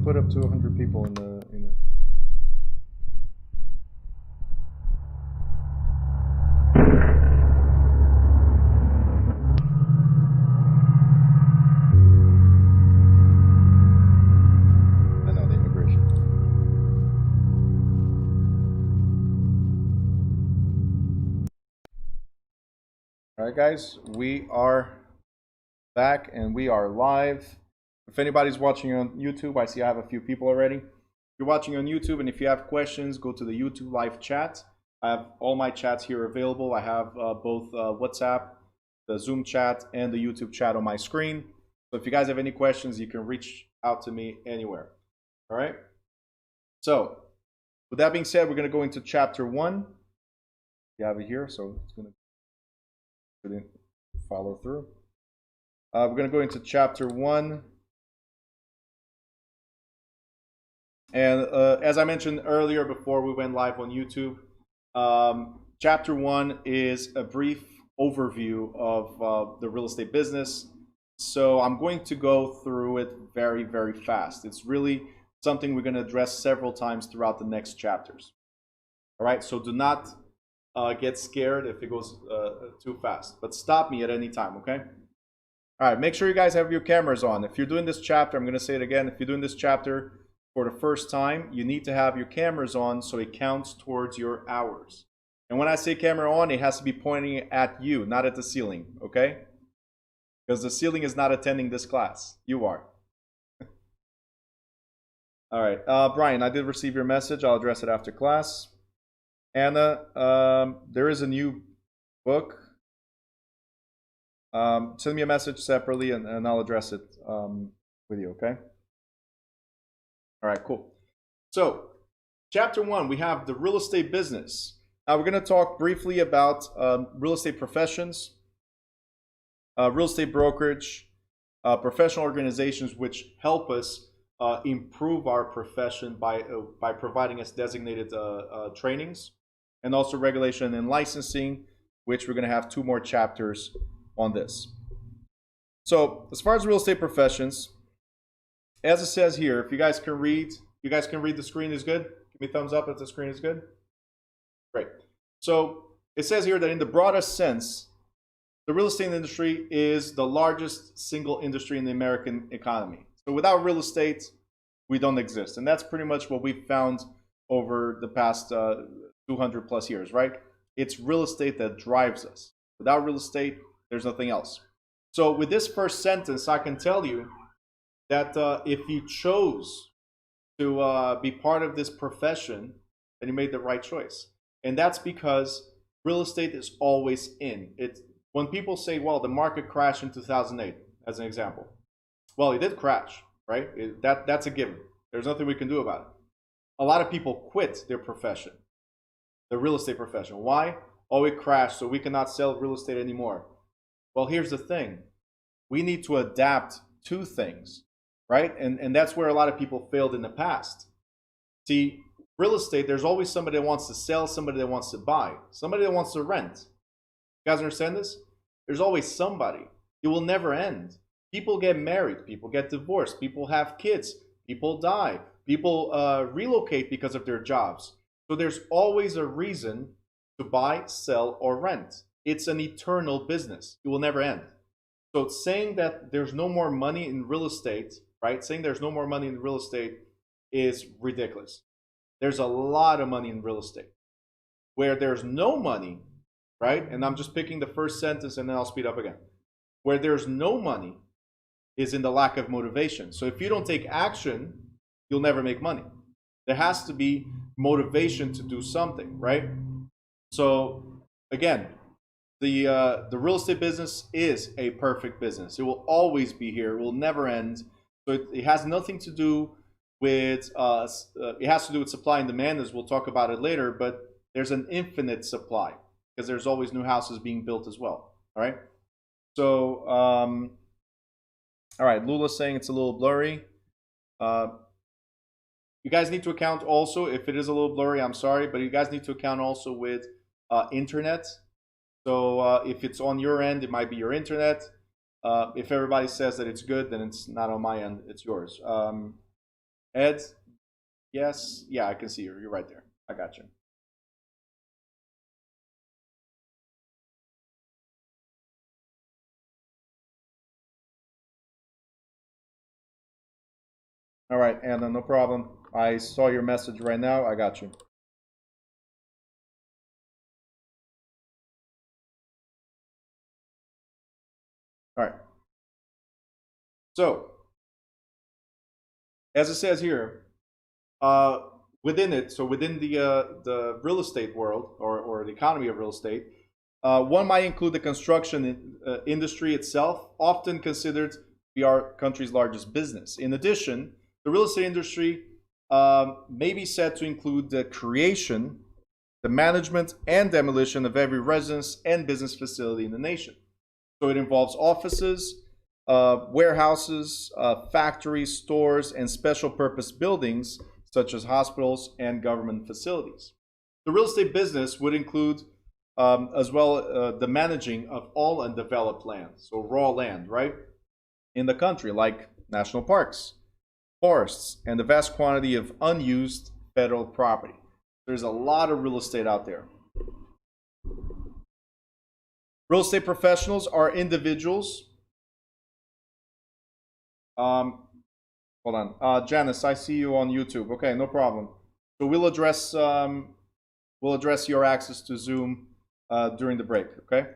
put up to 100 people in the I know the immigration. All right, guys, we are back and we are live. If anybody's watching on YouTube, I see I have a few people already. If you're watching on YouTube and if you have questions, go to the YouTube live chat. I have all my chats here available. I have both WhatsApp, the Zoom chat, and the YouTube chat on my screen. So if you guys have any questions, you can reach out to me anywhere. All right? So with that being said, we're going to go into chapter 1. You have it here, so it's going to follow through. We're going to go into chapter 1. And as I mentioned earlier before we went live on YouTube, chapter 1 is a brief overview of the real estate business. So I'm going to go through it very, very fast. It's really something we're going to address several times throughout the next chapters. All right, so do not get scared if it goes too fast, but stop me at any time, okay? All right, make sure you guys have your cameras on. If you're doing this chapter, I'm going to say it again, if you're doing this chapter for the first time, you need to have your cameras on so it counts towards your hours. And when I say camera on, it has to be pointing at you, not at the ceiling, okay? Because the ceiling is not attending this class. You are. All right, Brian, I did receive your message. I'll address it after class. Anna, there is a new book. Send me a message separately and I'll address it with you, okay? All right, cool. So, chapter 1, we have the real estate business. Now, we're going to talk briefly about real estate professions, real estate brokerage, professional organizations which help us improve our profession by providing us designated trainings, and also regulation and licensing, which we're going to have 2 more chapters on this. So, as far as real estate professions, as it says here, if you guys can read, the screen is good? Give me a thumbs up if the screen is good. Great. So it says here that in the broadest sense, the real estate industry is the largest single industry in the American economy. So without real estate, we don't exist. And that's pretty much what we've found over the past 200 plus years, right? It's real estate that drives us. Without real estate, there's nothing else. So with this first sentence, I can tell you that if you chose to be part of this profession, then you made the right choice. And that's because real estate is always in. When people say, well, the market crashed in 2008, as an example. Well, it did crash, right? That's a given. There's nothing we can do about it. A lot of people quit their profession, the real estate profession. Why? Oh, it crashed, so we cannot sell real estate anymore. Well, here's the thing. We need to adapt to things. Right? And that's where a lot of people failed in the past. See, real estate, there's always somebody that wants to sell, somebody that wants to buy, somebody that wants to rent. You guys understand this? There's always somebody. It will never end. People get married, people get divorced, people have kids, people die, people relocate because of their jobs. So there's always a reason to buy, sell, or rent. It's an eternal business. It will never end. So saying that there's no more money in real estate, right? Saying there's no more money in real estate is ridiculous. There's a lot of money in real estate. Where there's no money, right? And I'm just picking the first sentence and then I'll speed up again. Where there's no money is in the lack of motivation. So if you don't take action, you'll never make money. There has to be motivation to do something, right? So again, the real estate business is a perfect business. It will always be here. It will never end. So it has nothing to do with, it has to do with supply and demand, as we'll talk about it later, but there's an infinite supply because there's always new houses being built as well, all right? So, all right, Lula's saying it's a little blurry. You guys need to account also, if it is a little blurry, I'm sorry, but you guys need to account also with internet. So if it's on your end, it might be your internet. If everybody says that it's good, then it's not on my end, it's yours. Ed, yes. Yeah, I can see you. You're right there. I got you. All right, Anna, no problem. I saw your message right now. I got you. All right. So, as it says here, uh, within it, so within the real estate world or the economy of real estate, one might include the construction industry itself, often considered to be our country's largest business. In addition, the real estate industry may be said to include the creation, the management, and demolition of every residence and business facility in the nation. So it involves offices, warehouses, factories, stores, and special purpose buildings such as hospitals and government facilities. The real estate business would include as well the managing of all undeveloped land, so raw land, right, in the country, like national parks, forests, and the vast quantity of unused federal property. There's a lot of real estate out there. Real estate professionals are individuals. Hold on, Janice, I see you on YouTube. Okay, no problem. So we'll address your access to Zoom during the break. Okay.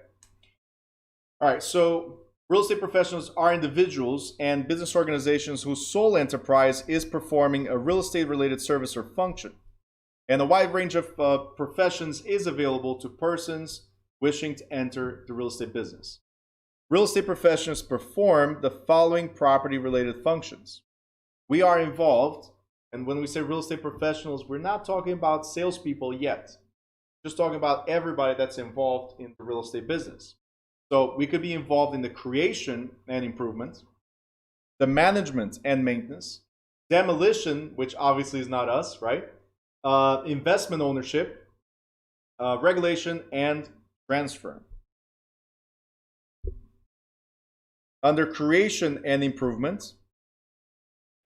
All right. So real estate professionals are individuals and business organizations whose sole enterprise is performing a real estate related service or function, and a wide range of professions is available to persons wishing to enter the real estate business. Real estate professionals perform the following property-related functions. We are involved, and when we say real estate professionals, we're not talking about salespeople yet. Just talking about everybody that's involved in the real estate business. So we could be involved in the creation and improvement, the management and maintenance, demolition, which obviously is not us, right? Investment ownership, regulation, and transfer. Under creation and improvement,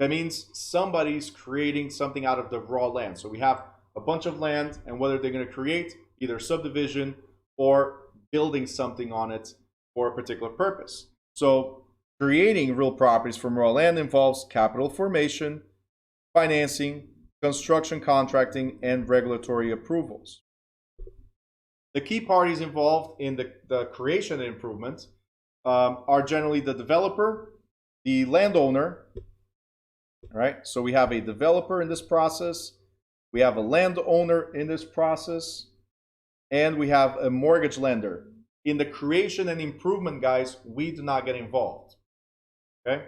that means somebody's creating something out of the raw land. So we have a bunch of land, and whether they're going to create either subdivision or building something on it for a particular purpose. So creating real properties from raw land involves capital formation, financing, construction contracting, and regulatory approvals. The key parties involved in the creation and improvement are generally the developer, the landowner. All right, so we have a developer in this process, we have a landowner in this process, and we have a mortgage lender. In the creation and improvement, guys, we do not get involved. Okay.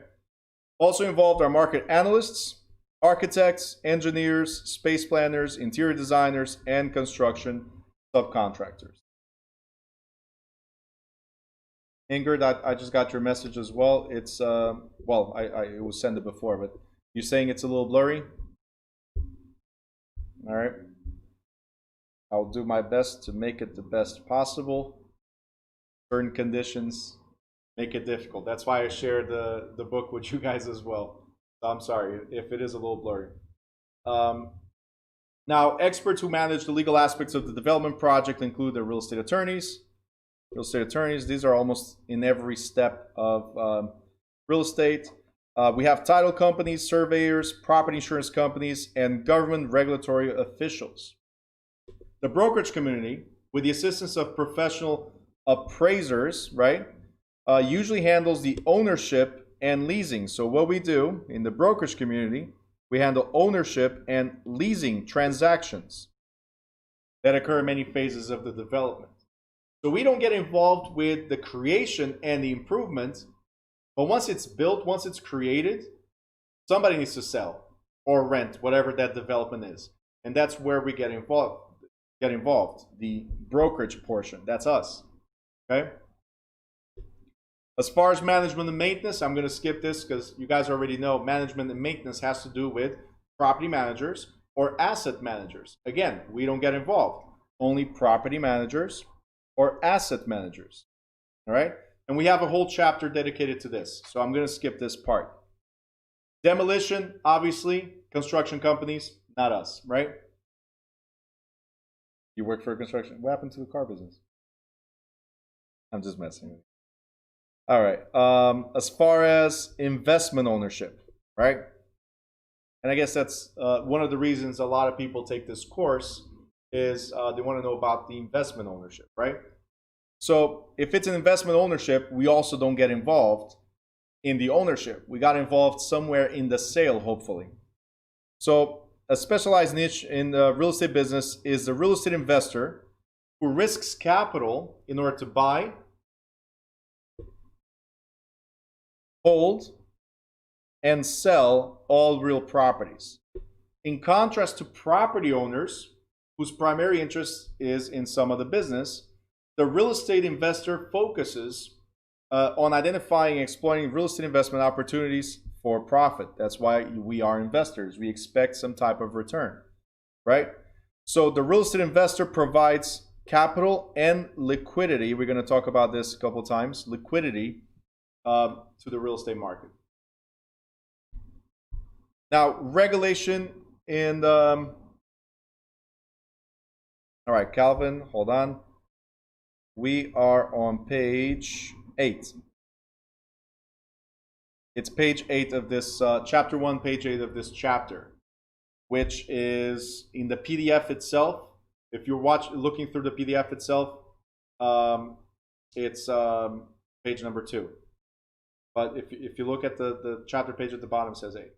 Also involved are market analysts, architects, engineers, space planners, interior designers, and construction subcontractors. Ingrid, I just got your message as well. It's well, I was sent it before, but you're saying it's a little blurry. All right. I'll do my best to make it the best possible. Certain conditions make it difficult. That's why I shared the book with you guys as well. So I'm sorry if it is a little blurry. Now, experts who manage the legal aspects of the development project include the real estate attorneys. Real estate attorneys, these are almost in every step of real estate. We have title companies, surveyors, property insurance companies, and government regulatory officials. The brokerage community, with the assistance of professional appraisers, right, usually handles the ownership and leasing. So what we do in the brokerage community, we handle ownership and leasing transactions that occur in many phases of the development. So we don't get involved with the creation and the improvement, but once it's built, once it's created, somebody needs to sell or rent whatever that development is. And that's where we get involved. The brokerage portion, that's us. Okay? As far as management and maintenance, I'm going to skip this because you guys already know management and maintenance has to do with property managers or asset managers. Again, we don't get involved. Only property managers or asset managers. All right? And we have a whole chapter dedicated to this. So I'm going to skip this part. Demolition, obviously, construction companies, not us, right? You work for a construction. What happened to the car business? I'm just messing with you. All right. As far as investment ownership, right? And I guess that's one of the reasons a lot of people take this course is they want to know about the investment ownership, right? So if it's an investment ownership, we also don't get involved in the ownership. We got involved somewhere in the sale, hopefully. So a specialized niche in the real estate business is the real estate investor who risks capital in order to buy, hold, and sell all real properties. In contrast to property owners, whose primary interest is in some of the business, the real estate investor focuses on identifying and exploiting real estate investment opportunities for profit. That's why we are investors. We expect some type of return, right? So the real estate investor provides capital and liquidity. We're going to talk about this a couple of times. Liquidity to the real estate market. Now, regulation in all right, Calvin, hold on. We are on page 8. It's page 8 of this, chapter 1, page 8 of this chapter, which is in the PDF itself. If you're looking through the PDF itself, it's page number 2. But if you look at the chapter page at the bottom, it says 8.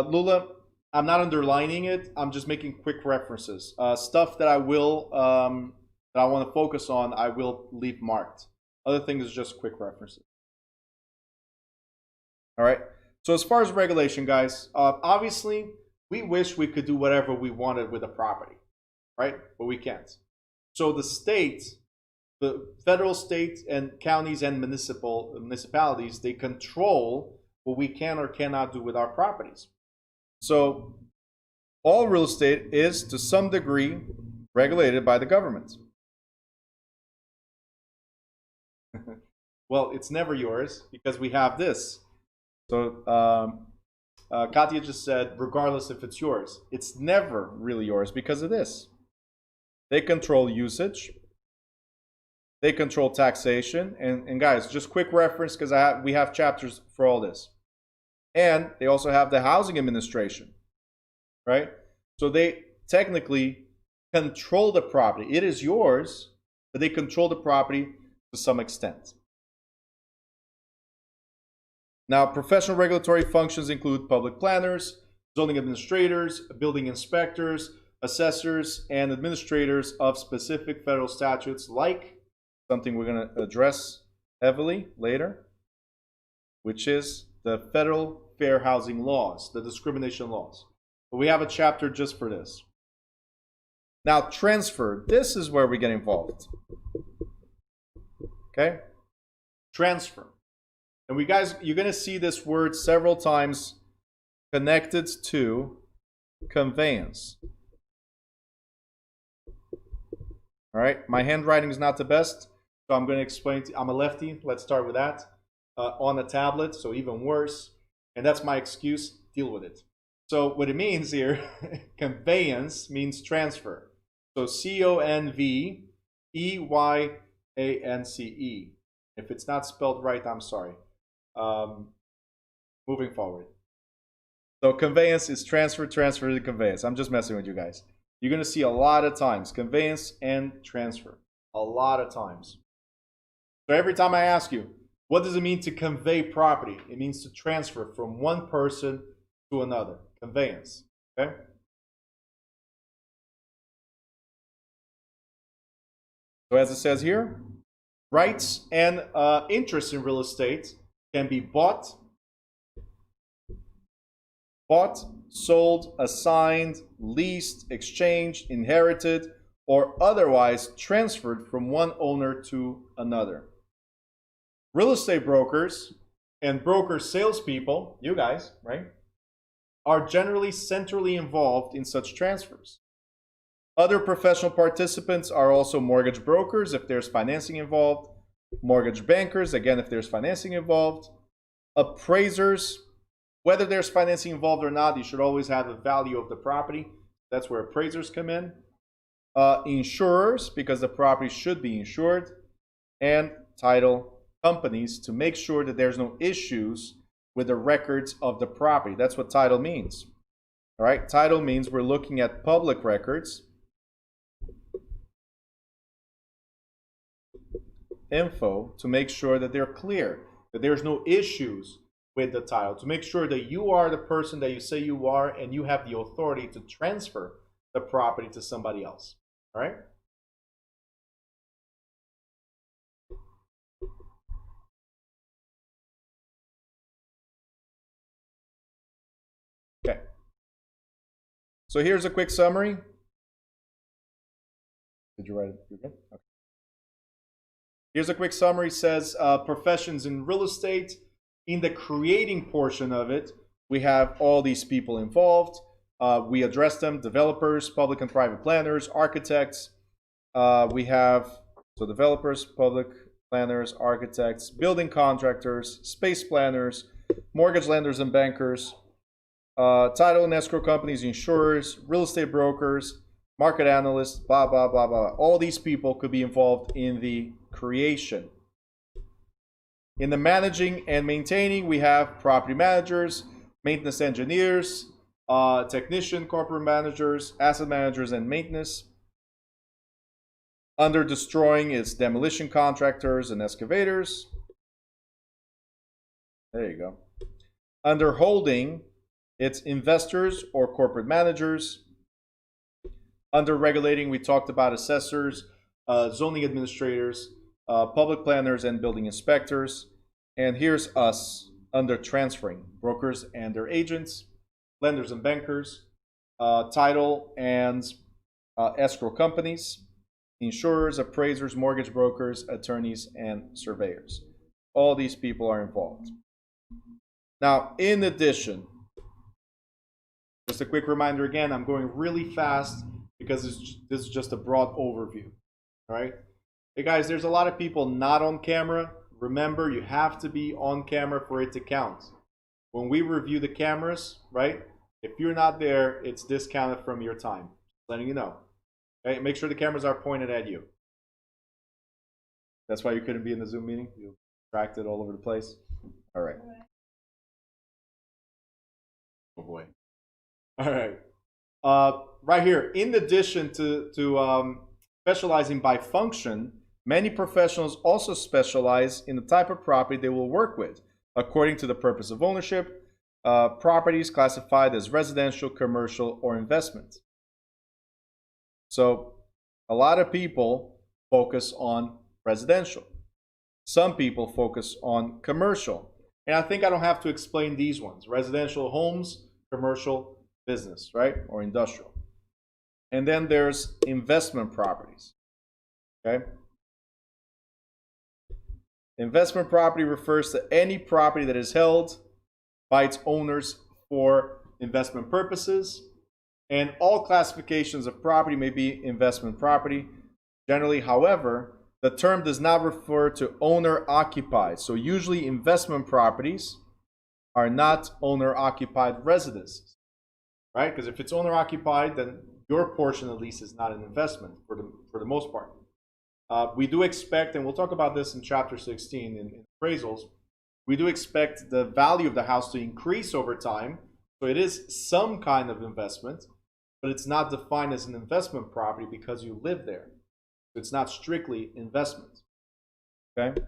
Lula, I'm not underlining it. I'm just making quick references. Stuff that I will that I want to focus on, I will leave marked. Other things is just quick references. All right. So as far as regulation, guys, obviously we wish we could do whatever we wanted with a property, right? But we can't. So the state, the federal, state, and counties and municipalities, they control what we can or cannot do with our properties. So all real estate is to some degree regulated by the government. Well, it's never yours because we have this. So Katya just said, regardless if it's yours, it's never really yours because of this. They control usage. They control taxation. And guys, just quick reference because we have chapters for all this. And they also have the housing administration, right? So they technically control the property. It is yours, but they control the property to some extent. Now, professional regulatory functions include public planners, zoning administrators, building inspectors, assessors, and administrators of specific federal statutes, like something we're going to address heavily later, which is the federal fair housing laws, the discrimination laws. But we have a chapter just for this. Now, transfer. This is where we get involved. Okay? Transfer. And you're going to see this word several times connected to conveyance. All right? My handwriting is not the best, so I'm going to explain to you. I'm a lefty. Let's start with that. On a tablet, so even worse. And that's my excuse. Deal with it. So what it means here, conveyance means transfer. So CONVEYANCE. If it's not spelled right, I'm sorry. Moving forward. So conveyance is transfer to conveyance. I'm just messing with you guys. You're going to see a lot of times conveyance and transfer. A lot of times. So every time I ask you, what does it mean to convey property? It means to transfer from one person to another. Conveyance. Okay? So as it says here, rights and interests in real estate can be bought, sold, assigned, leased, exchanged, inherited, or otherwise transferred from one owner to another. Real estate brokers and broker salespeople, you guys, right, are generally centrally involved in such transfers. Other professional participants are also mortgage brokers if there's financing involved, mortgage bankers, again, if there's financing involved, appraisers, Whether there's financing involved or not, you should always have the value of the property. That's where appraisers come in. Insurers, because the property should be insured, and title companies to make sure that there's no issues with the records of the property. That's what title means. All right, title means we're looking at public records, info, to make sure that they're clear, that there's no issues with the title, to make sure that you are the person that you say you are and you have the authority to transfer the property to somebody else. All right? Okay. So here's a quick summary. Did you write it? You're good? Okay. Here's a quick summary. It says professions in real estate. In the creating portion of it, we have all these people involved. We address them: developers, public and private planners, architects. We have developers, public planners, architects, building contractors, space planners, mortgage lenders and bankers, title and escrow companies, insurers, real estate brokers, market analysts, blah, blah, blah, blah. All these people could be involved in the creation. In the managing and maintaining, we have property managers, maintenance engineers, technician, corporate managers, asset managers, and maintenance. Under destroying is demolition contractors and excavators. There you go. Under holding, it's investors or corporate managers. Under regulating, we talked about assessors, zoning administrators, public planners, and building inspectors. And here's us under transferring: brokers and their agents, lenders and bankers, title and escrow companies, insurers, appraisers, mortgage brokers, attorneys, and surveyors. All these people are involved. Now, in addition, just a quick reminder again, I'm going really fast because this is just a broad overview. All right? Hey guys, there's a lot of people not on camera. Remember, you have to be on camera for it to count. When we review the cameras, right? If you're not there, it's discounted from your time. Just letting you know. Okay? Make sure the cameras are pointed at you. That's why you couldn't be in the Zoom meeting? You distracted all over the place? All right. Oh boy. All right. Right here, in addition to specializing by function, many professionals also specialize in the type of property they will work with, according to the purpose of ownership. Properties classified as residential, commercial, or investment. So a lot of people focus on residential. Some people focus on commercial. And I think I don't have to explain these ones: residential homes, commercial, business, right? Or industrial. And then there's investment properties. Okay? Investment property refers to any property that is held by its owners for investment purposes. And all classifications of property may be investment property. Generally, however, the term does not refer to owner-occupied. So usually investment properties are not owner-occupied residences, right? Because if it's owner-occupied, then your portion at least is not an investment for the most part. We do expect, and we'll talk about this in chapter 16 in appraisals, we do expect the value of the house to increase over time. So it is some kind of investment, but it's not defined as an investment property because you live there. So it's not strictly investment. Okay?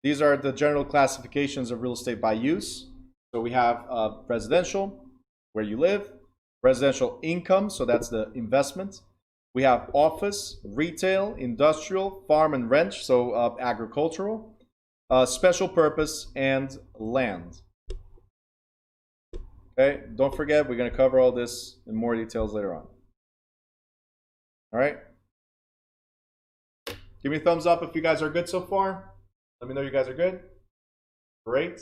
These are the general classifications of real estate by use. So we have residential, where you live; residential income, so that's the investment. We have office, retail, industrial, farm and ranch, so agricultural, special purpose, and land. Okay, don't forget, we're going to cover all this in more details later on. All right? Give me a thumbs up if you guys are good so far. Let me know you guys are good. Great.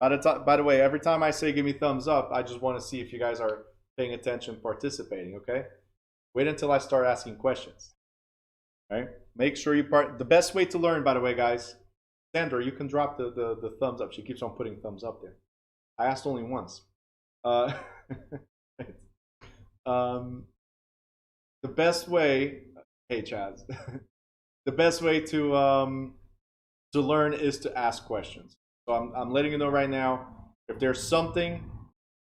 By the way, every time I say give me thumbs up, I just want to see if you guys are paying attention, participating, okay? Wait until I start asking questions. All right? Make sure you the best way to learn, by the way, guys, Sandra, you can drop the thumbs up. She keeps on putting thumbs up there. I asked only once. Uh, the best way, hey Chaz, the best way to learn is to ask questions. So I'm letting you know right now, if there's something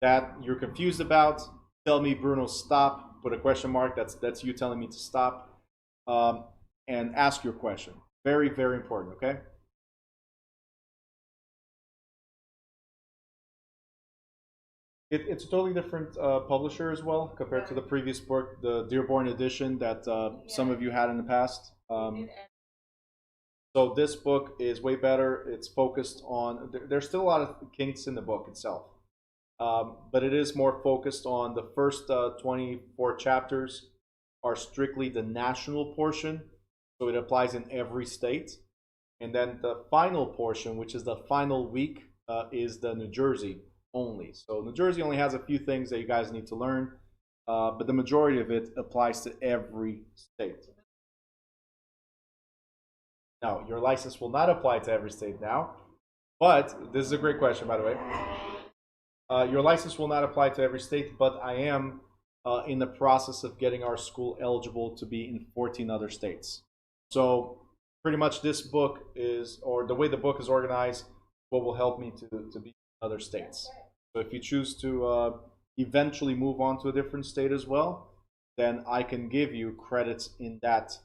that you're confused about, tell me, Bruno, stop. Put a question mark. That's you telling me to stop, and ask your question. Very, very important. Okay. It's a totally different publisher as well compared to the previous book, the Dearborn edition that some of you had in the past. So this book is way better. It's focused on, there's still a lot of kinks in the book itself. But it is more focused on the first 24 chapters are strictly the national portion. So it applies in every state. And then the final portion, which is the final week, is the New Jersey only. So New Jersey only has a few things that you guys need to learn, but the majority of it applies to every state. Now, your license will not apply to every state now, but this is a great question, by the way. Your license will not apply to every state, but I am in the process of getting our school eligible to be in 14 other states. So pretty much this book is, or the way the book is organized, what will help me to be in other states. So if you choose to eventually move on to a different state as well, then I can give you credits in that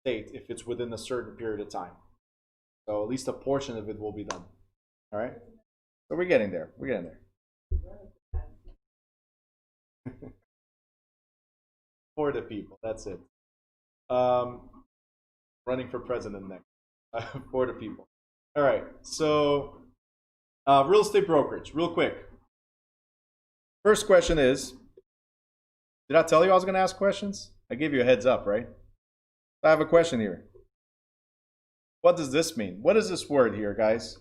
state if it's within a certain period of time. So at least a portion of it will be done. All right? So we're getting there. We're getting there. For the people. That's it. Running for president next. For the people. All right. So real estate brokerage, real quick. First question is, did I tell you I was going to ask questions? I gave you a heads up, right? I have a question here. What does this mean? What is this word here, guys?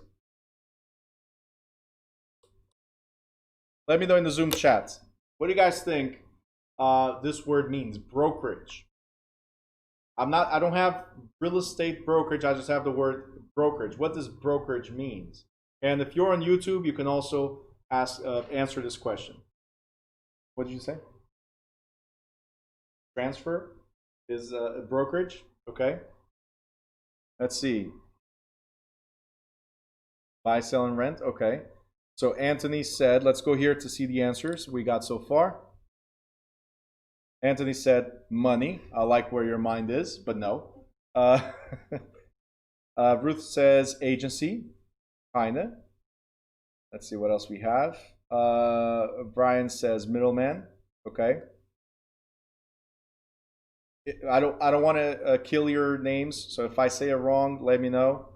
Let me know in the Zoom chat. What do you guys think this word means? Brokerage. I don't have real estate brokerage. I just have the word brokerage. What does brokerage means? And if you're on YouTube, you can also answer this question. What did you say? Transfer is a brokerage. Okay. Let's see. Buy, sell, and rent. Okay. So Anthony said, let's go here to see the answers we got so far. Anthony said money. I like where your mind is, but no. Ruth says agency. Kinda. Let's see what else we have. Brian says middleman. Okay. I don't want to kill your names, so if I say it wrong, let me know.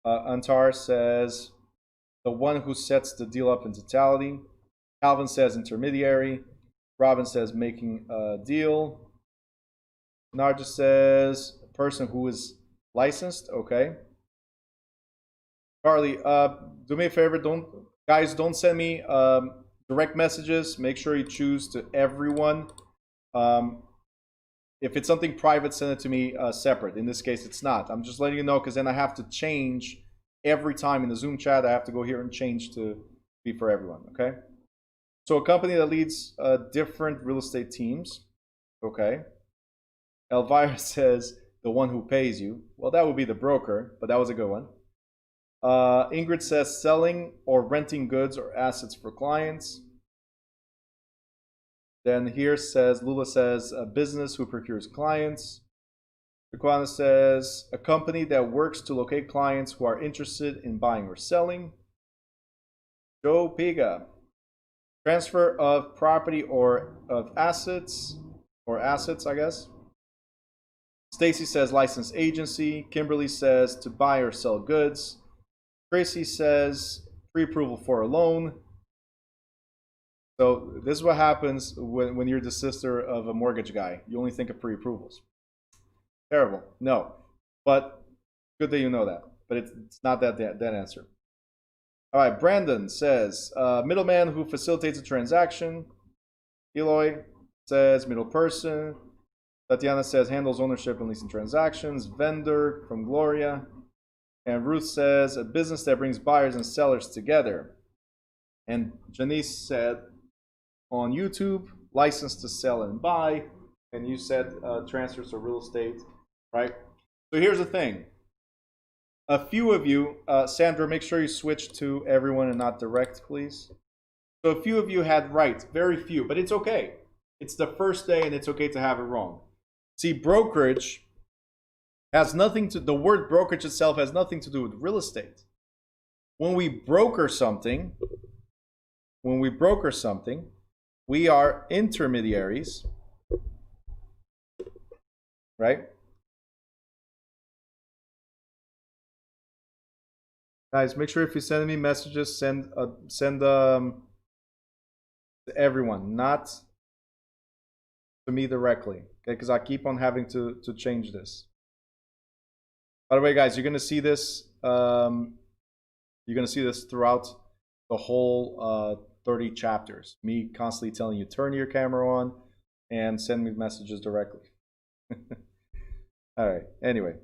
Antar says the one who sets the deal up in totality. Calvin says intermediary. Robin says making a deal. Narja says person who is licensed. Okay. Carly, do me a favor. Don't send me direct messages. Make sure you choose to everyone. If it's something private, send it to me separate. In this case, it's not. I'm just letting you know because then I have to change every time in the Zoom chat. I have to go here and change to be for everyone. Okay. So a company that leads different real estate teams. Okay. Elvira says the one who pays you. Well, that would be the broker, but that was a good one. Ingrid says selling or renting goods or assets for clients. Then here says, Lula says, a business who procures clients. Aquana says, a company that works to locate clients who are interested in buying or selling. Joe Piga, transfer of property or of assets, I guess. Stacy says, licensed agency. Kimberly says, to buy or sell goods. Tracy says, pre-approval for a loan. So this is what happens when you're the sister of a mortgage guy. You only think of pre-approvals. Terrible. No. But good that you know that. But it's not that answer. All right. Brandon says, middleman who facilitates a transaction. Eloy says, middle person. Tatiana says, handles ownership and leasing transactions. Vendor from Gloria. And Ruth says, a business that brings buyers and sellers together. And Janice said, on YouTube, license to sell and buy. And you said transfers to real estate, right? So here's the thing. A few of you, Sandra, make sure you switch to everyone and not direct, please. So a few of you had right, very few, but it's okay. It's the first day and it's okay to have it wrong. See, brokerage has nothing to, the word brokerage itself has nothing to do with real estate. When we broker something, we are intermediaries, right? Guys, make sure if you're sending me messages, send to everyone, not to me directly, okay? Because I keep on having to change this. By the way, guys, you're gonna see this. You're gonna see this throughout the whole 30 chapters. Me constantly telling you turn your camera on and send me messages directly. All right. Anyway.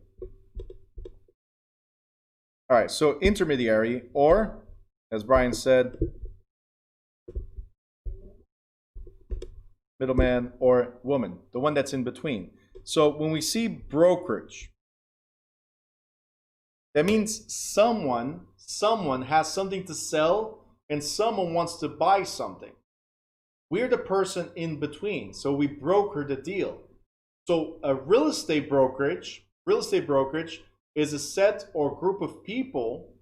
All right. So intermediary, or as Brian said, middleman or woman, the one that's in between. So when we see brokerage, that means someone has something to sell and someone wants to buy something. We're the person in between, so we broker the deal. So a real estate brokerage is a set or group of people,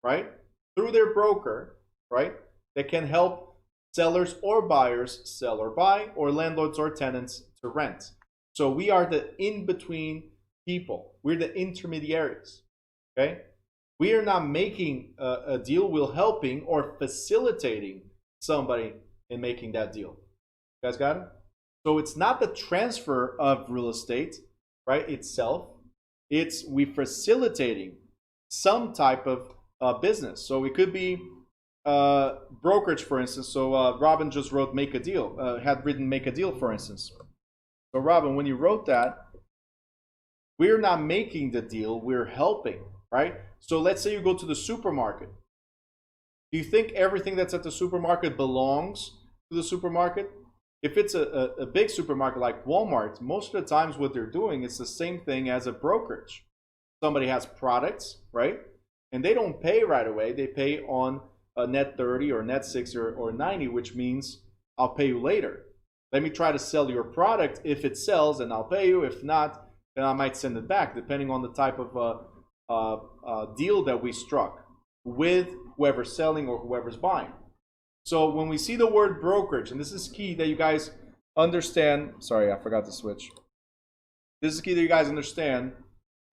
right, through their broker, right, that can help sellers or buyers sell or buy, or landlords or tenants to rent. So we are the in-between people. We're the intermediaries, okay? We are not making a deal, we're helping or facilitating somebody in making that deal. You guys got it? So it's not the transfer of real estate, right, itself. It's we facilitating some type of business. So it could be brokerage, for instance. So Robin just wrote make a deal, had written make a deal, for instance. So Robin, when you wrote that, we're not making the deal, we're helping, right? So let's say you go to the supermarket. Do you think everything that's at the supermarket belongs to the supermarket? If it's a big supermarket like Walmart, most of the times what they're doing is the same thing as a brokerage. Somebody has products, right? And they don't pay right away. They pay on a net 30 or net 60 or 90, which means I'll pay you later. Let me try to sell your product. If it sells, then I'll pay you. If not, then I might send it back, depending on the type of deal that we struck with whoever's selling or whoever's buying. So when we see the word brokerage, and this is key that you guys understand. Sorry, I forgot to switch. This is key that you guys understand.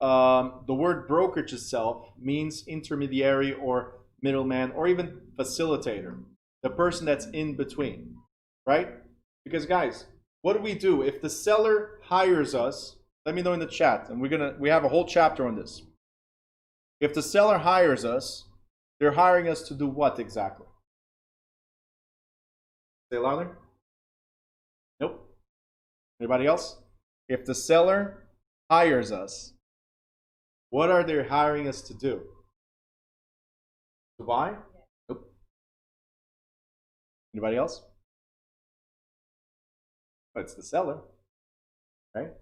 The word brokerage itself means intermediary or middleman or even facilitator, the person that's in between, right? Because guys, what do we do if the seller hires us? Let me know in the chat, and we have a whole chapter on this. If the seller hires us, they're hiring us to do what exactly? Say it louder. Nope. Anybody else? If the seller hires us, what are they hiring us to do? To buy? Nope. Anybody else? But it's the seller. Right?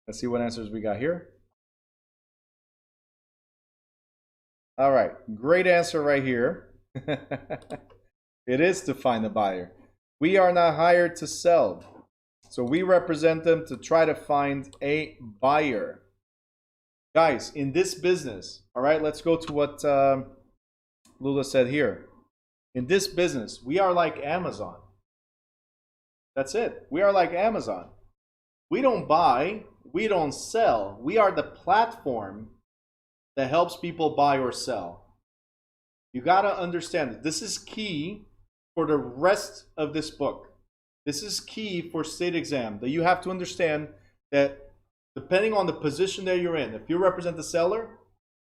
Let's see what answers we got here. All right. Great answer right here. It is to find the buyer. We are not hired to sell. So we represent them to try to find a buyer. Guys, in this business, all right, let's go to what Lula said here. In this business, we are like Amazon. That's it. We are like Amazon. We don't buy, we don't sell. We are the platform that helps people buy or sell. You got to understand that this is key for the rest of this book. This is key for state exam, that you have to understand that depending on the position that you're in, if you represent the seller,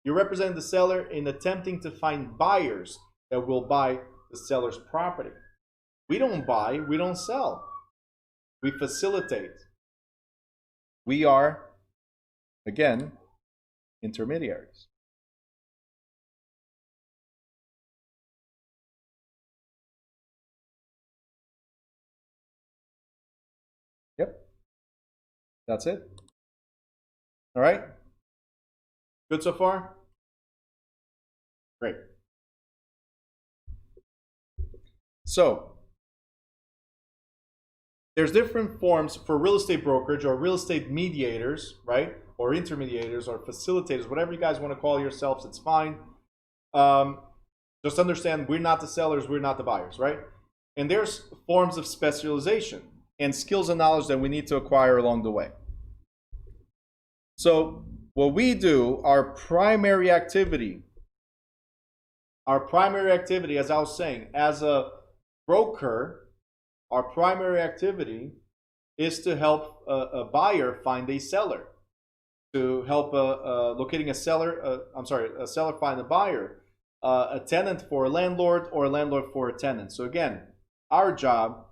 you represent the seller in attempting to find buyers that will buy the seller's property. We don't buy, we don't sell. We facilitate. We are, again, intermediaries. That's it. All right? Good so far? Great. So, there's different forms for real estate brokerage or real estate mediators, right? Or intermediators or facilitators, whatever you guys want to call yourselves, it's fine. Just understand we're not the sellers, we're not the buyers, right? And there's forms of specialization and skills and knowledge that we need to acquire along the way. So what we do, our primary activity, as I was saying, as a broker, our primary activity is to help a buyer find a seller, to help locating a seller, a seller find a buyer, a tenant for a landlord, or a landlord for a tenant. So again, our job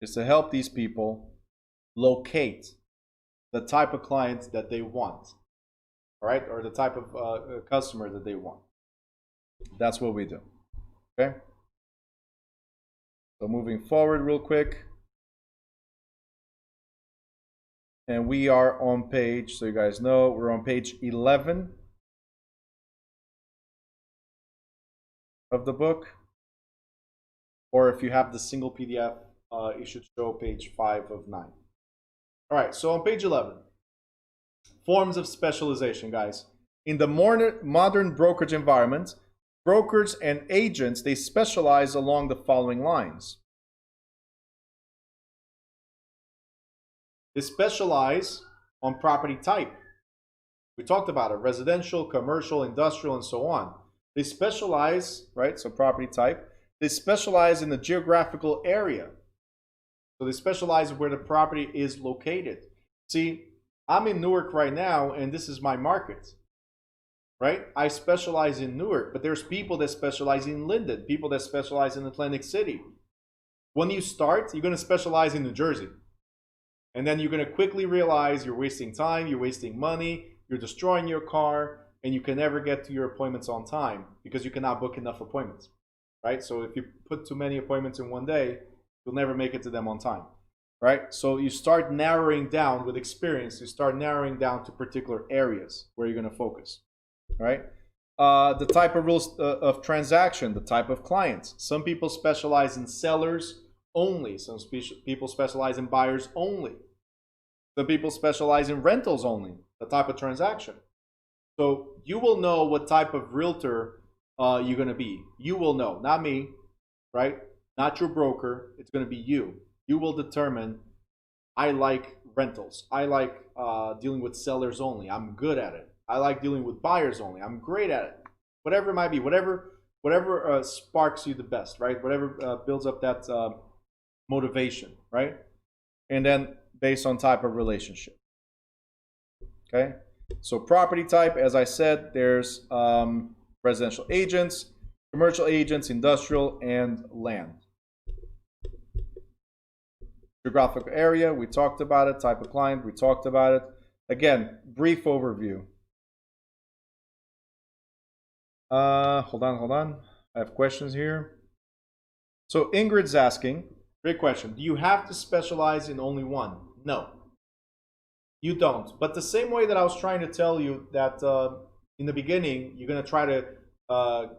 is to help these people locate the type of client that they want, all right, or the type of customer that they want. That's what we do, okay? So moving forward real quick. And we are on page, so you guys know, we're on page 11 of the book. Or if you have the single PDF, it should show page 5 of 9. All right, so on page 11, forms of specialization, guys. In the modern brokerage environment, brokers and agents, they specialize along the following lines. They specialize on property type. We talked about it, residential, commercial, industrial, and so on. They specialize, right, so property type. They specialize in the geographical area. So they specialize where the property is located. See, I'm in Newark right now, and this is my market, right? I specialize in Newark, but there's people that specialize in Linden, people that specialize in Atlantic City. When you start, you're going to specialize in New Jersey. And then you're going to quickly realize you're wasting time, you're wasting money, you're destroying your car, and you can never get to your appointments on time because you cannot book enough appointments, right? So if you put too many appointments in one day, you'll never make it to them on time, right? So you start narrowing down with experience, you start narrowing down to particular areas where you're going to focus, right? The type of transaction, the type of clients. Some people specialize in sellers only. Some people specialize in buyers only. Some people specialize in rentals only, the type of transaction. So you will know what type of realtor you're going to be. You will know, not me, right? Not your broker. It's going to be you. You will determine, I like rentals. I like dealing with sellers only. I'm good at it. I like dealing with buyers only. I'm great at it. Whatever it might be, whatever sparks you the best, right? Whatever builds up that motivation, right? And then based on type of relationship. Okay, so property type, as I said, there's residential agents, commercial agents, industrial, and land. Geographical area, we talked about it. Type of client, we talked about it. Again, brief overview. Hold on. I have questions here. So Ingrid's asking, great question. Do you have to specialize in only one? No, you don't. But the same way that I was trying to tell you that in the beginning, you're going to try to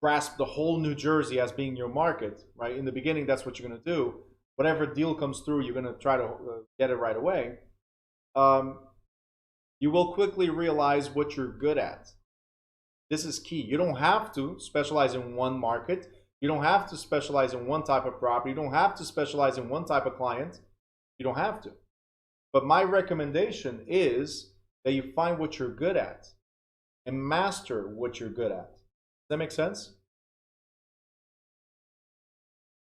grasp the whole New Jersey as being your market, right? In the beginning, that's what you're going to do. Whatever deal comes through, you're going to try to get it right away. You will quickly realize what you're good at. This is key. You don't have to specialize in one market. You don't have to specialize in one type of property. You don't have to specialize in one type of client. You don't have to. But my recommendation is that you find what you're good at and master what you're good at. Does that make sense?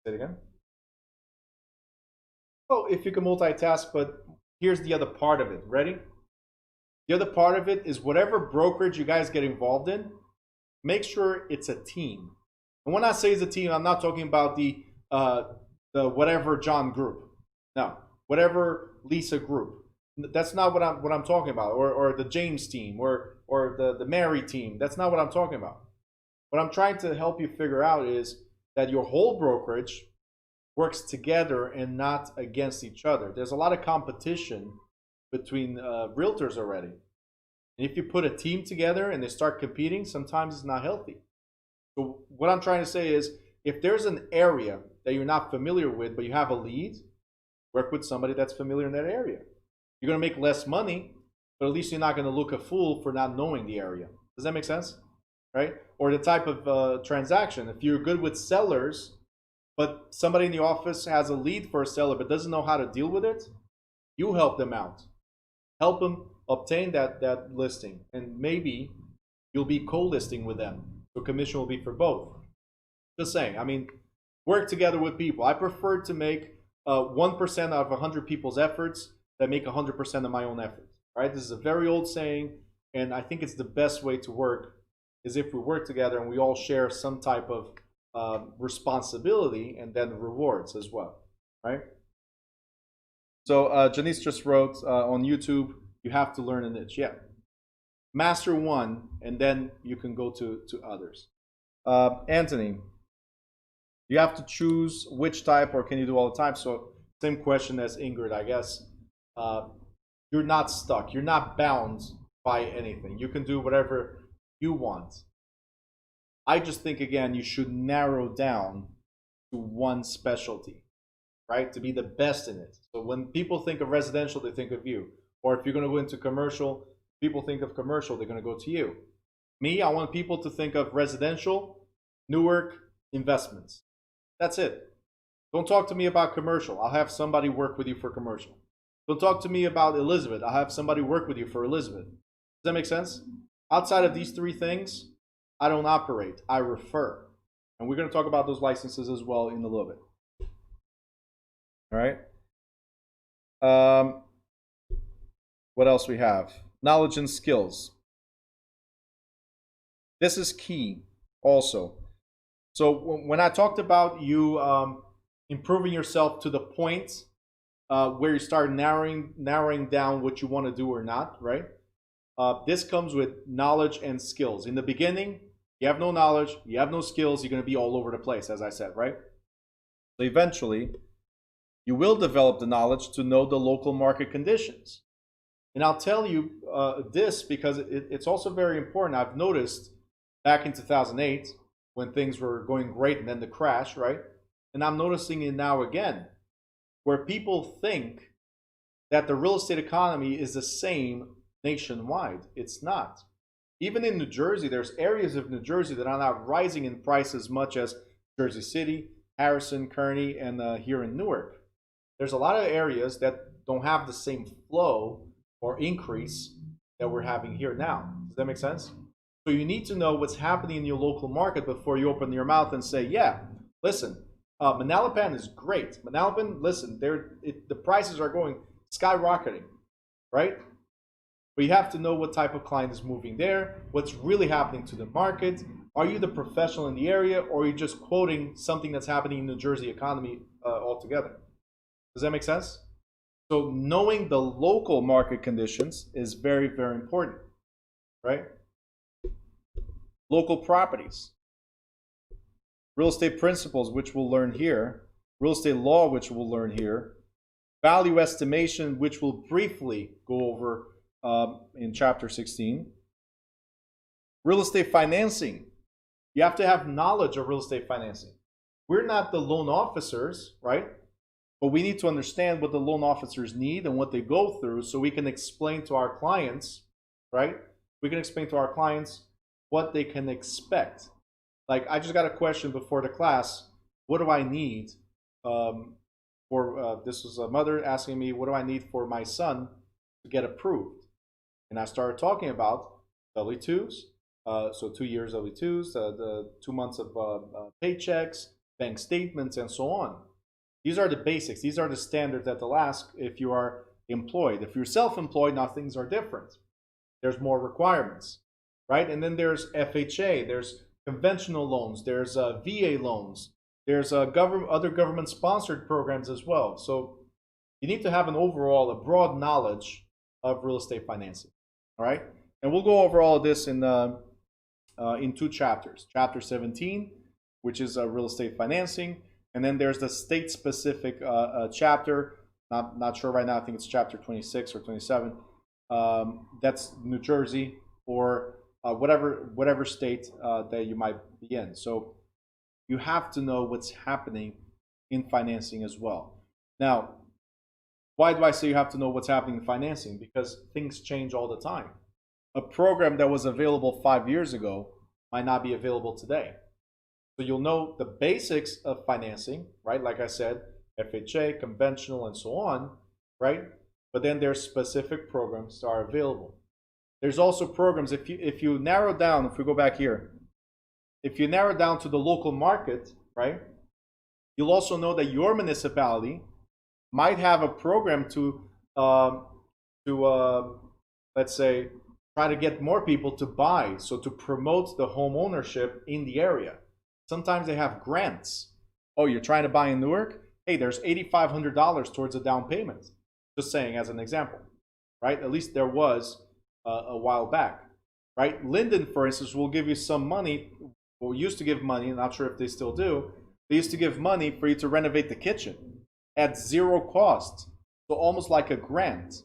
Say it again. Oh, if you can multitask, but here's the other part of it. Ready? The other part of it is whatever brokerage you guys get involved in, make sure it's a team. And when I say it's a team, I'm not talking about the whatever John group. No, whatever Lisa group. That's not what I'm talking about. Or the James team or the Mary team. That's not what I'm talking about. What I'm trying to help you figure out is that your whole brokerage works together and not against each other. There's a lot of competition between realtors already. And if you put a team together and they start competing, sometimes it's not healthy. So what I'm trying to say is, if there's an area that you're not familiar with, but you have a lead, work with somebody that's familiar in that area. You're going to make less money, but at least you're not going to look a fool for not knowing the area. Does that make sense? Right? Or the type of transaction. If you're good with sellers, but somebody in the office has a lead for a seller but doesn't know how to deal with it, you help them out. Help them obtain that listing, and maybe you'll be co-listing with them. So commission will be for both. Just saying. I mean, work together with people. I prefer to make 1% of 100 people's efforts than make 100% of my own efforts. Right? This is a very old saying, and I think it's the best way to work is if we work together and we all share some type of responsibility and then rewards as well. Right? So Janice just wrote on YouTube, you have to learn a niche. Yeah. Master one, and then you can go to others. Anthony, you have to choose which type, or can you do all the time? So same question as Ingrid, I guess. You're not stuck. You're not bound by anything. You can do whatever you want. I just think, again, you should narrow down to one specialty, right? To be the best in it. So when people think of residential, they think of you. Or if you're going to go into commercial, people think of commercial, they're going to go to you. Me, I want people to think of residential, Newark, investments. That's it. Don't talk to me about commercial. I'll have somebody work with you for commercial. Don't talk to me about Elizabeth. I'll have somebody work with you for Elizabeth. Does that make sense? Outside of these three things, I don't operate. I refer. And we're going to talk about those licenses as well in a little bit. All right. What else we have? Knowledge and skills. This is key also. So when I talked about you improving yourself to the point where you start narrowing down what you want to do or not, right? This comes with knowledge and skills. In the beginning, you have no knowledge, you have no skills, you're going to be all over the place, as I said, right? So eventually, you will develop the knowledge to know the local market conditions. And I'll tell you this because it's also very important. I've noticed back in 2008 when things were going great and then the crash, right? And I'm noticing it now again, where people think that the real estate economy is the same nationwide. It's not. Even in New Jersey, there's areas of New Jersey that are not rising in price as much as Jersey City, Harrison, Kearney, and here in Newark. There's a lot of areas that don't have the same flow or increase that we're having here now. Does that make sense? So you need to know what's happening in your local market before you open your mouth and say, yeah, listen, Manalapan is great. Manalapan, listen, the prices are going skyrocketing, right? But you have to know what type of client is moving there, what's really happening to the market. Are you the professional in the area, or are you just quoting something that's happening in the New Jersey economy altogether? Does that make sense? So knowing the local market conditions is very, very important, right? Local properties. Real estate principles, which we'll learn here. Real estate law, which we'll learn here. Value estimation, which we'll briefly go over in chapter 16. Real estate financing. You have to have knowledge of real estate financing. We're not the loan officers, right? But we need to understand what the loan officers need and what they go through so we can explain to our clients, right? We can explain to our clients what they can expect. Like, I just got a question before the class. What do I need this was a mother asking me, what do I need for my son to get approved? And I started talking about W-2s, so 2 years W-2s, the 2 months of paychecks, bank statements, and so on. These are the basics. These are the standards that they'll ask if you are employed. If you're self-employed, now things are different. There's more requirements, right? And then there's FHA, there's conventional loans, there's VA loans, there's other government-sponsored programs as well. So you need to have a broad knowledge of real estate financing, all right? And we'll go over all of this in 2 chapters. Chapter 17, which is real estate financing, And then there's the state-specific chapter. Not sure right now. I think it's chapter 26 or 27. That's New Jersey or whatever state that you might be in. So you have to know what's happening in financing as well. Now, why do I say you have to know what's happening in financing? Because things change all the time. A program that was available 5 years ago might not be available today. So you'll know the basics of financing, right? Like I said, FHA, conventional, and so on, right? But then there's specific programs that are available. There's also programs, if you narrow down, if we go back here, if you narrow down to the local market, right? You'll also know that your municipality might have a program to let's say, try to get more people to buy, so to promote the home ownership in the area. Sometimes they have grants. Oh, you're trying to buy in Newark? Hey, there's $8,500 towards a down payment. Just saying as an example, right? At least there was a while back, right? Linden, for instance, will give you some money, or used to give money, not sure if they still do. They used to give money for you to renovate the kitchen at zero cost. So almost like a grant.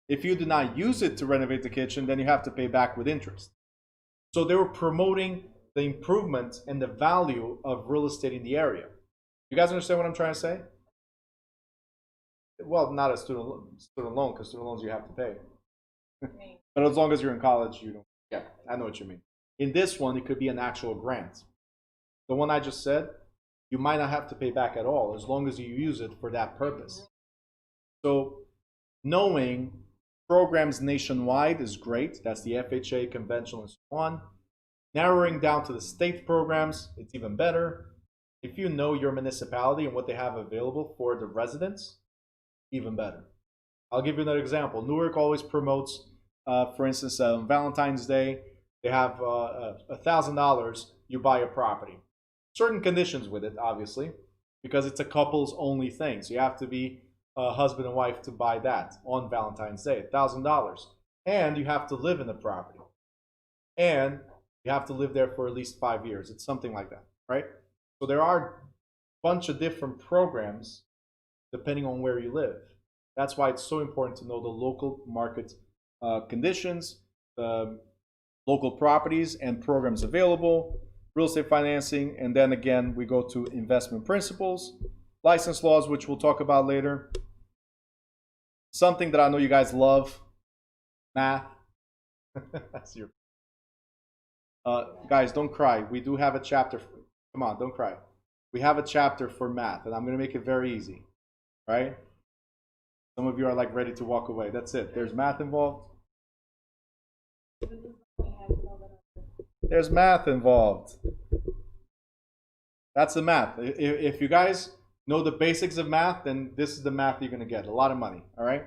If you do not use it to renovate the kitchen, then you have to pay back with interest. So they were promoting the improvement and the value of real estate in the area. You guys understand what I'm trying to say? Well, not a student loan, because student loans you have to pay. But as long as you're in college, you don't. Yeah, I know what you mean. In this one, it could be an actual grant. The one I just said, you might not have to pay back at all, as long as you use it for that purpose. So knowing programs nationwide is great. That's the FHA, conventional, and so on. Narrowing down to the state programs, it's even better. If you know your municipality and what they have available for the residents, even better. I'll give you another example. Newark always promotes, for instance, Valentine's Day, they have $1,000, you buy a property. Certain conditions with it, obviously, because it's a couples only thing. So you have to be husband and wife to buy that on Valentine's Day, $1,000. And you have to live in the property. And you have to live there for at least 5 years. It's something like that, right? So there are a bunch of different programs depending on where you live. That's why it's so important to know the local market conditions, local properties and programs available, real estate financing, and then again, we go to investment principles, license laws, which we'll talk about later. Something that I know you guys love, math. That's your guys, don't cry. We do have a chapter. Come on, don't cry. We have a chapter for math, and I'm going to make it very easy, right? Some of you are like ready to walk away. That's it. There's math involved. There's math involved. That's the math. If you guys know the basics of math, then this is the math you're going to get. A lot of money, all right?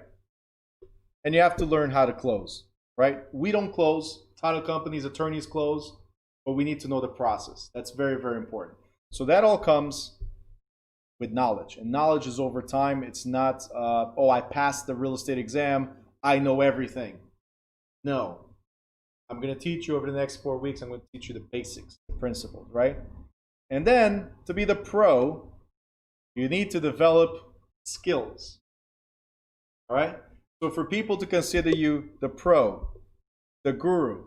And you have to learn how to close, right? We don't close. Title companies, attorneys close, but we need to know the process. That's very, very important. So that all comes with knowledge. And knowledge is over time. It's not, oh, I passed the real estate exam, I know everything. No. I'm going to teach you over the next 4 weeks, I'm going to teach you the basics, the principles, right? And then, to be the pro, you need to develop skills. All right? So for people to consider you the pro, the guru,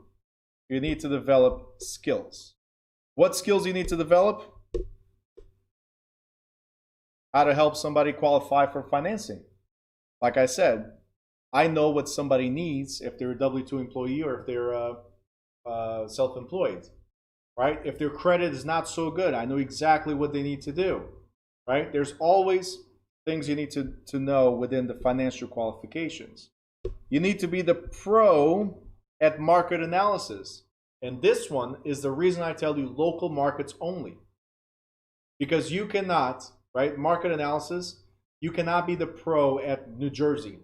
you need to develop skills. What skills do you need to develop? How to help somebody qualify for financing. Like I said, I know what somebody needs if they're a W-2 employee or if they're self-employed, right? If their credit is not so good, I know exactly what they need to do, right? There's always things you need to know within the financial qualifications. You need to be the pro at market analysis. And this one is the reason I tell you local markets only. Because you cannot, right, market analysis, you cannot be the pro at New Jersey.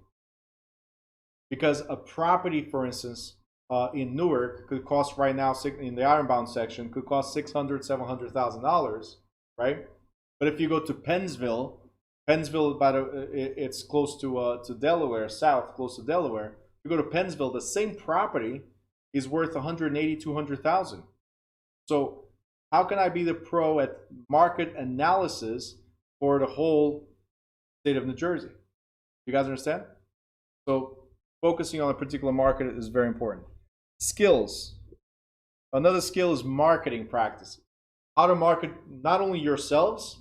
Because a property, for instance, in Newark could cost right now, in the Ironbound section, could cost $600,000, $700,000, right? But if you go to Pennsville, it's close to Delaware, south, close to Delaware. You go to Pennsville, the same property is worth $180,000, $200,000. So how can I be the pro at market analysis for the whole state of New Jersey. You guys understand? So focusing on a particular market is very important. Skills. Another skill is marketing practices. How to market not only yourselves,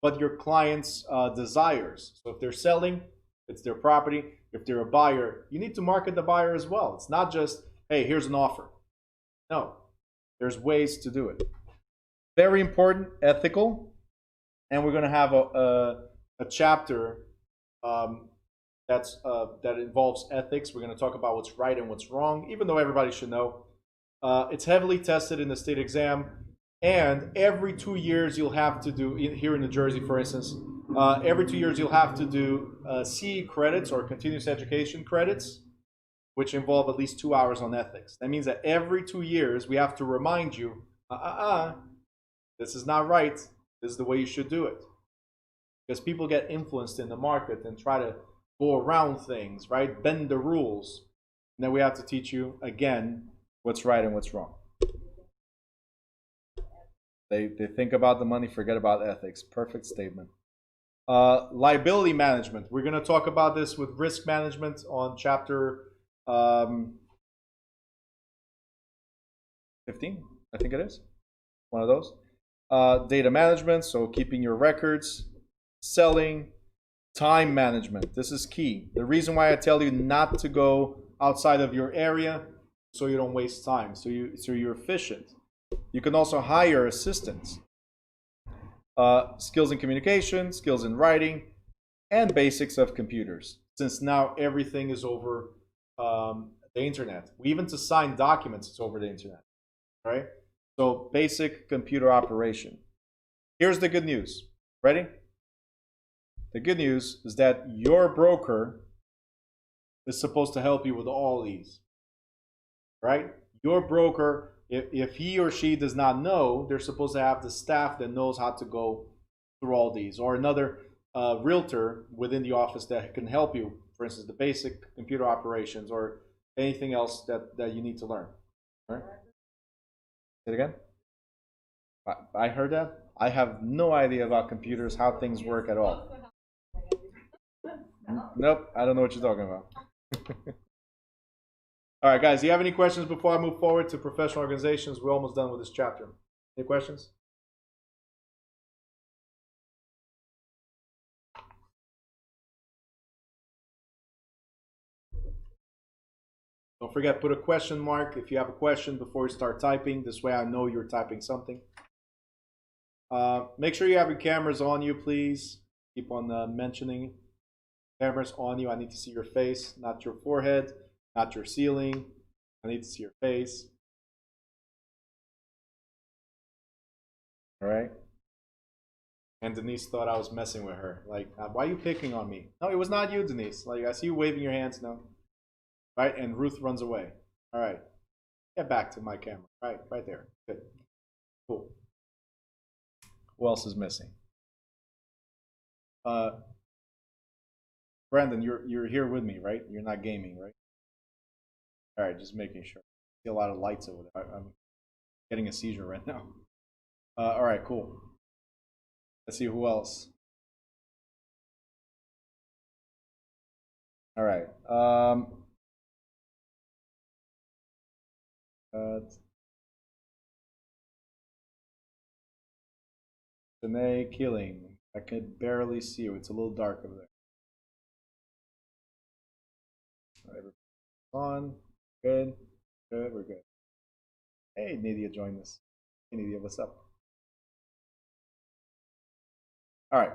but your clients' desires. So if they're selling, it's their property. If they're a buyer, you need to market the buyer as well. It's not just, hey, here's an offer. No, there's ways to do it. Very important, ethical. And we're going to have a chapter that involves ethics. We're going to talk about what's right and what's wrong, even though everybody should know. It's heavily tested in the state exam. And every 2 years you'll have to do, here in New Jersey, for instance, every 2 years you'll have to do CE credits or continuous education credits, which involve at least 2 hours on ethics. That means that every 2 years we have to remind you, this is not right. This is the way you should do it. Because people get influenced in the market and try to go around things, right? Bend the rules. And then we have to teach you, again, what's right and what's wrong. They think about the money, forget about ethics. Perfect statement. Liability management. We're going to talk about this with risk management on chapter 15, I think it is. One of those. Data management, so keeping your records. Selling. Time management. This is key. The reason why I tell you not to go outside of your area, so you don't waste time, so you're efficient. You can also hire assistants. Skills in communication, skills in writing, and basics of computers. Since now everything is over the internet. Even to sign documents, it's over the internet. Right? So basic computer operation. Here's the good news. Ready? The good news is that your broker is supposed to help you with all these. Right? Your broker, if he or she does not know, they're supposed to have the staff that knows how to go through all these, or another realtor within the office that can help you, for instance, the basic computer operations or anything else that you need to learn. All right? Say it again? I heard that. I have no idea about computers, how things work at all. Nope, I don't know what you're talking about. All right, guys, do you have any questions before I move forward to professional organizations? We're almost done with this chapter. Any questions? Don't forget, put a question mark if you have a question before you start typing. This way I know you're typing something. Make sure you have your cameras on you, please. Keep on mentioning cameras on you. I need to see your face, not your forehead, not your ceiling. I need to see your face. All right. And Denise thought I was messing with her. Like, why are you picking on me? No, it was not you, Denise. Like, I see you waving your hands now. Right? And Ruth runs away. All right. Get back to my camera. Right there. Good. Cool. Who else is missing? Brandon, you're here with me, right? You're not gaming, right? All right, just making sure. I see a lot of lights over there. I'm getting a seizure right now. All right, cool. Let's see who else. All right. Janae Keeling. I can barely see you. It's a little dark over there. All right, on. Good. Good. We're good. Hey, Nadia joined us. Hey, Nadia, what's up? All right.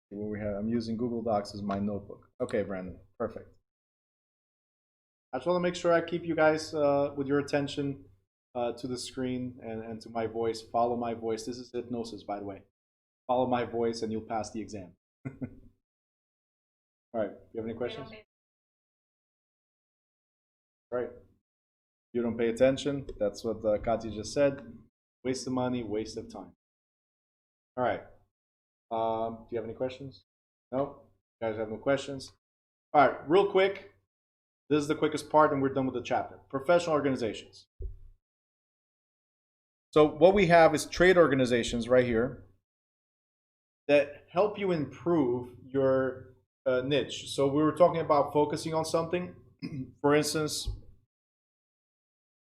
What we have? I'm using Google Docs as my notebook. Okay, Brandon. Perfect. I just want to make sure I keep you guys with your attention to the screen and to my voice. Follow my voice. This is hypnosis, by the way. Follow my voice and you'll pass the exam. All right. You have any questions? Right. You don't pay attention. That's what Katya just said. Waste of money, waste of time. All right. Do you have any questions? No? You guys have no questions? All right. Real quick. This is the quickest part and we're done with the chapter. Professional organizations. So what we have is trade organizations right here that help you improve your niche. So we were talking about focusing on something. For instance,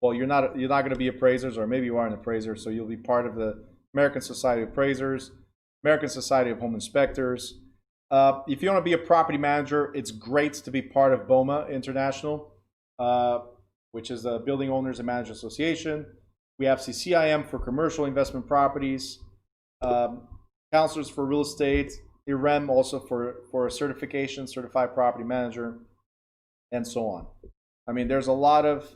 well, you're not going to be appraisers, or maybe you are an appraiser, so you'll be part of the American Society of Appraisers, American Society of Home Inspectors. If you want to be a property manager, it's great to be part of BOMA International, which is the Building Owners and Managers Association. We have CCIM for commercial investment properties, counselors for real estate, IREM also for a certification, certified property manager, and so on. I mean, there's a lot of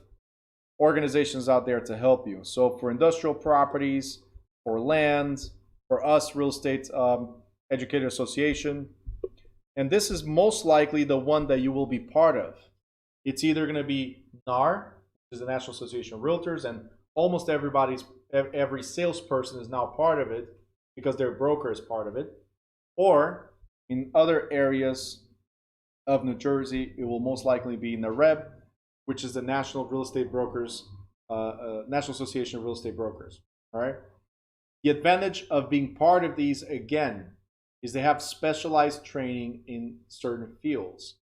organizations out there to help you. So for industrial properties, for land, for us, Real Estate Educator Association. And this is most likely the one that you will be part of. It's either going to be NAR, which is the National Association of Realtors, and almost every salesperson is now part of it because their broker is part of it. Or in other areas of New Jersey, it will most likely be NAREB, which is the National Real Estate Brokers, National Association of Real Estate Brokers. All right. The advantage of being part of these, again, is they have specialized training in certain fields.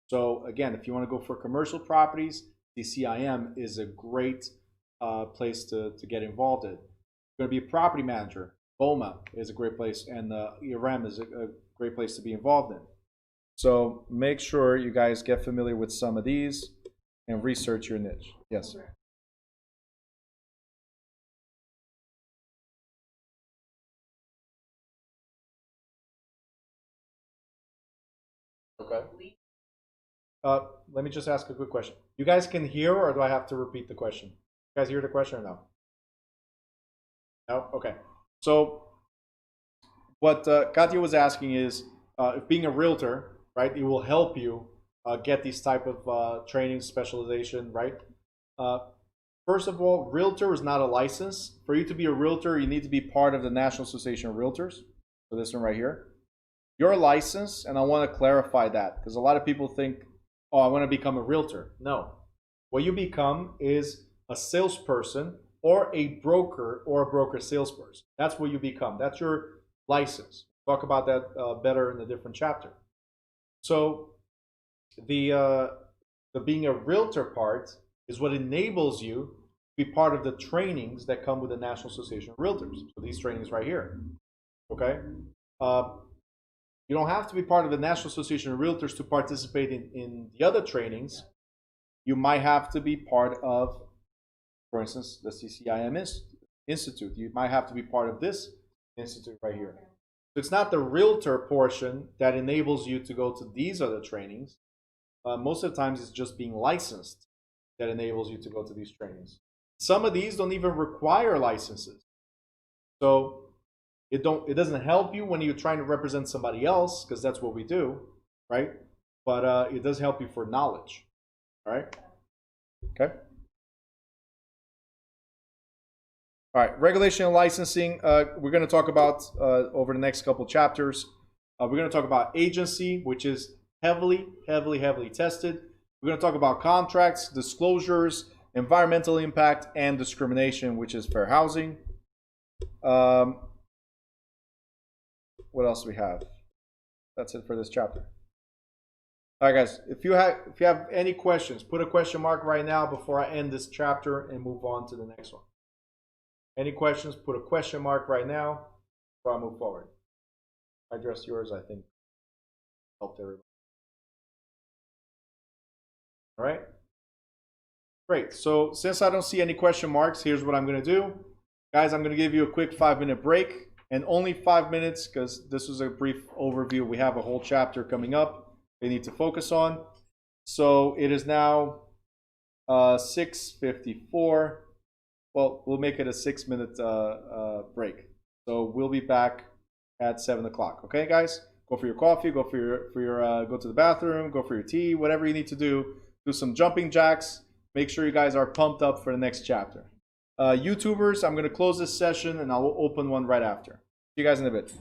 So again, if you want to go for commercial properties, the CIM is a great place to get involved in. If you're going to be a property manager, BOMA is a great place, and IREM is a great place to be involved in. So make sure you guys get familiar with some of these and research your niche. Yes. Okay. Let me just ask a quick question. You guys can hear, or do I have to repeat the question? You guys hear the question or no? No? Okay. So what Katya was asking is, if being a realtor, right, it will help you get these type of training specialization, right? First of all, realtor is not a license. For you to be a realtor, you need to be part of the National Association of Realtors. So this one right here. Your license, and I want to clarify that because a lot of people think, oh, I want to become a realtor. No. What you become is a salesperson or a broker or a broker salesperson. That's what you become. That's your license. Talk about that better in a different chapter. So the being a realtor part is what enables you to be part of the trainings that come with the National Association of Realtors. So these trainings right here. Okay. You don't have to be part of the National Association of Realtors to participate in the other trainings. You might have to be part of, for instance, the CCIM Institute. You might have to be part of this institute right here. So it's not the realtor portion that enables you to go to these other trainings. Most of the times it's just being licensed that enables you to go to these trainings. Some of these don't even require licenses. So it doesn't help you when you're trying to represent somebody else, because that's what we do, right? But it does help you for knowledge, all right? Okay. All right, regulation and licensing. We're going to talk about over the next couple chapters. We're going to talk about agency, which is heavily tested. We're going to talk about contracts, disclosures, environmental impact, and discrimination, which is fair housing. What else do we have? That's it for this chapter. All right, guys. If you have any questions, put a question mark right now before I end this chapter and move on to the next one. Any questions? Put a question mark right now before I move forward. I addressed yours, I think. Helped everybody. All right. Great. So since I don't see any question marks, here's what I'm going to do. Guys, I'm going to give you a quick 5-minute break. And only 5 minutes, because this was a brief overview. We have a whole chapter coming up we need to focus on. So it is now 6:54. Well, we'll make it a 6-minute break. So we'll be back at 7 o'clock. Okay, guys? Go for your coffee, go for your go to the bathroom, go for your tea, whatever you need to do. Do some jumping jacks. Make sure you guys are pumped up for the next chapter. YouTubers, I'm going to close this session and I'll open one right after. See you guys in a bit.